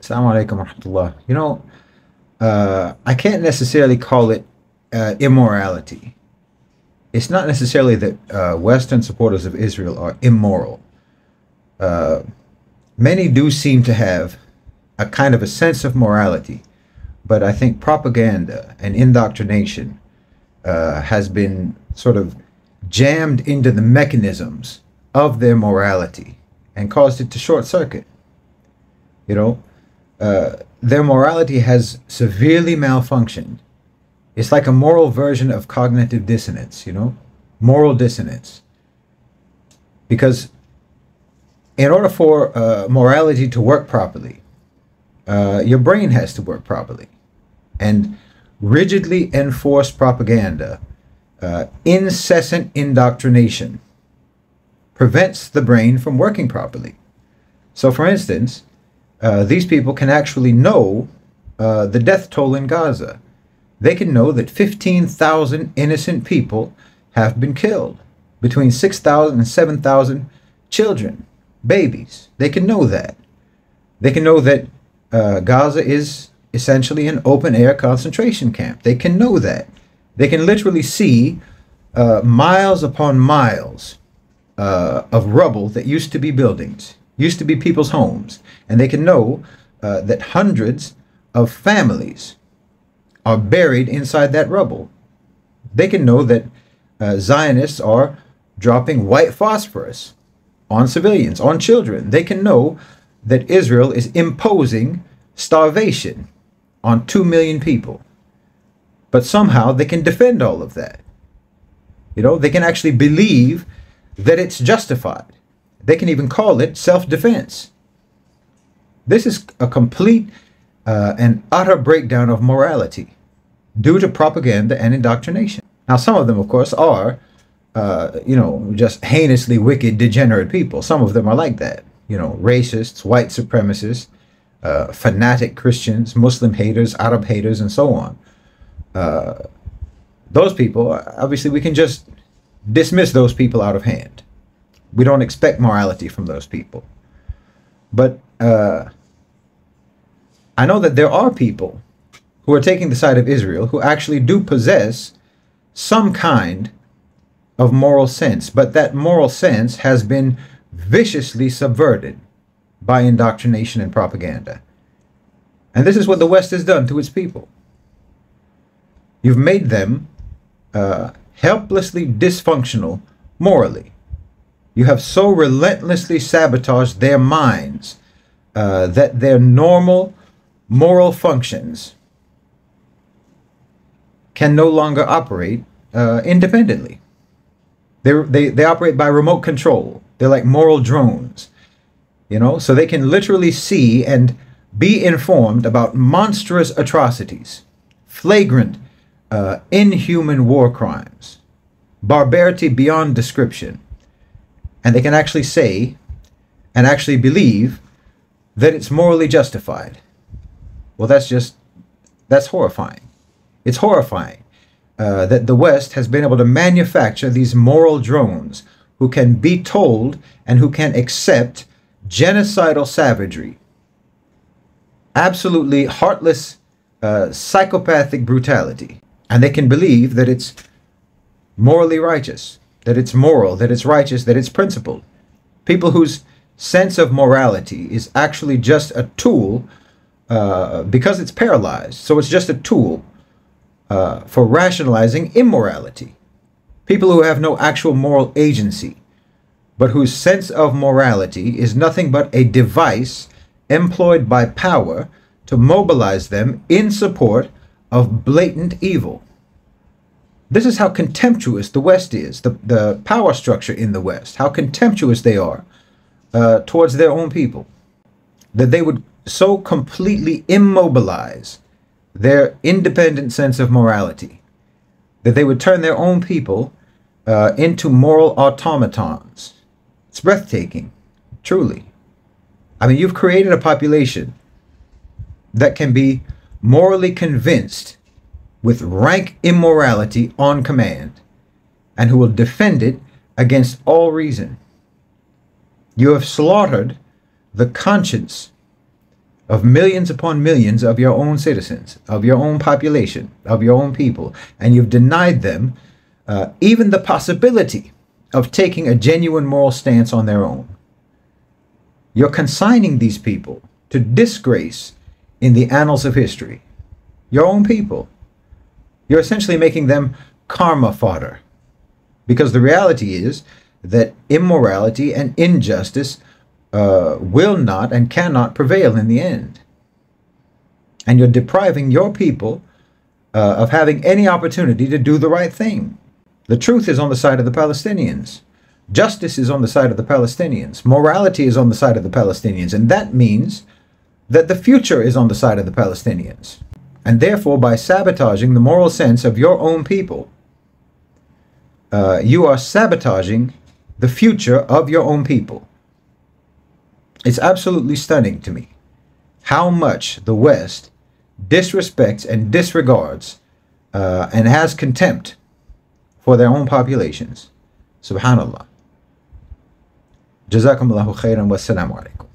Assalamu alaikum wa rahmatullah. I can't necessarily call it immorality. It's not necessarily that Western supporters of Israel are immoral. Uh, Many do seem to have a kind of a sense of morality, but I think propaganda and indoctrination has been sort of jammed into the mechanisms of their morality and caused it to short circuit. You know, their morality has severely malfunctioned. It's like a moral version of cognitive dissonance, moral dissonance. Because in order for morality to work properly, your brain has to work properly. And rigidly enforced propaganda, incessant indoctrination, prevents the brain from working properly. So, for instance, these people can actually know the death toll in Gaza. They can know that 15,000 innocent people have been killed, between 6,000 and 7,000 children, babies. They can know that. They can know that Gaza is essentially an open-air concentration camp. They can know that. They can literally see miles upon miles of rubble that used to be buildings, used to be people's homes. And they can know that hundreds of families are buried inside that rubble. They can know that Zionists are dropping white phosphorus on civilians, on children. They can know that Israel is imposing starvation on 2 million people. But somehow they can defend all of that. They can actually believe that it's justified. They can even call it self-defense. This is a complete and utter breakdown of morality due to propaganda and indoctrination. Now, some of them, of course, are, just heinously wicked, degenerate people. Some of them are like that. Racists, white supremacists, fanatic Christians, Muslim haters, Arab haters, and so on. Those people, obviously, we can just dismiss those people out of hand. We don't expect morality from those people. But I know that there are people who are taking the side of Israel who actually do possess some kind of moral sense, but that moral sense has been viciously subverted by indoctrination and propaganda. And this is what the West has done to its people. You've made them helplessly dysfunctional morally. You have so relentlessly sabotaged their minds that their normal moral functions can no longer operate independently. They operate by remote control. They're like moral drones, so they can literally see and be informed about monstrous atrocities, flagrant, inhuman war crimes, barbarity beyond description. And they can actually say and actually believe that it's morally justified. Well, that's horrifying. It's horrifying that the West has been able to manufacture these moral drones who can be told and who can accept genocidal savagery, absolutely heartless, psychopathic brutality. And they can believe that it's morally righteous, that it's moral, that it's righteous, that it's principled. People whose sense of morality is actually just a tool because it's paralyzed. So it's just a tool for rationalizing immorality. People who have no actual moral agency, but whose sense of morality is nothing but a device employed by power to mobilize them in support of blatant evil. This is how contemptuous the West is, the power structure in the West, how contemptuous they are towards their own people, that they would so completely immobilize their independent sense of morality, that they would turn their own people into moral automatons. It's breathtaking, truly. I mean, you've created a population that can be morally convinced with rank immorality on command, and who will defend it against all reason. You have slaughtered the conscience of millions upon millions of your own citizens, of your own population, of your own people, and you've denied them even the possibility of taking a genuine moral stance on their own. You're consigning these people to disgrace in the annals of history. Your own people. You're essentially making them karma fodder. Because the reality is that immorality and injustice will not and cannot prevail in the end. And you're depriving your people of having any opportunity to do the right thing. The truth is on the side of the Palestinians. Justice is on the side of the Palestinians. Morality is on the side of the Palestinians. And that means that the future is on the side of the Palestinians. And therefore, by sabotaging the moral sense of your own people, you are sabotaging the future of your own people. It's absolutely stunning to me how much the West disrespects and disregards and has contempt for their own populations. Subhanallah. Jazakumullahu khairan wa assalamu alaikum.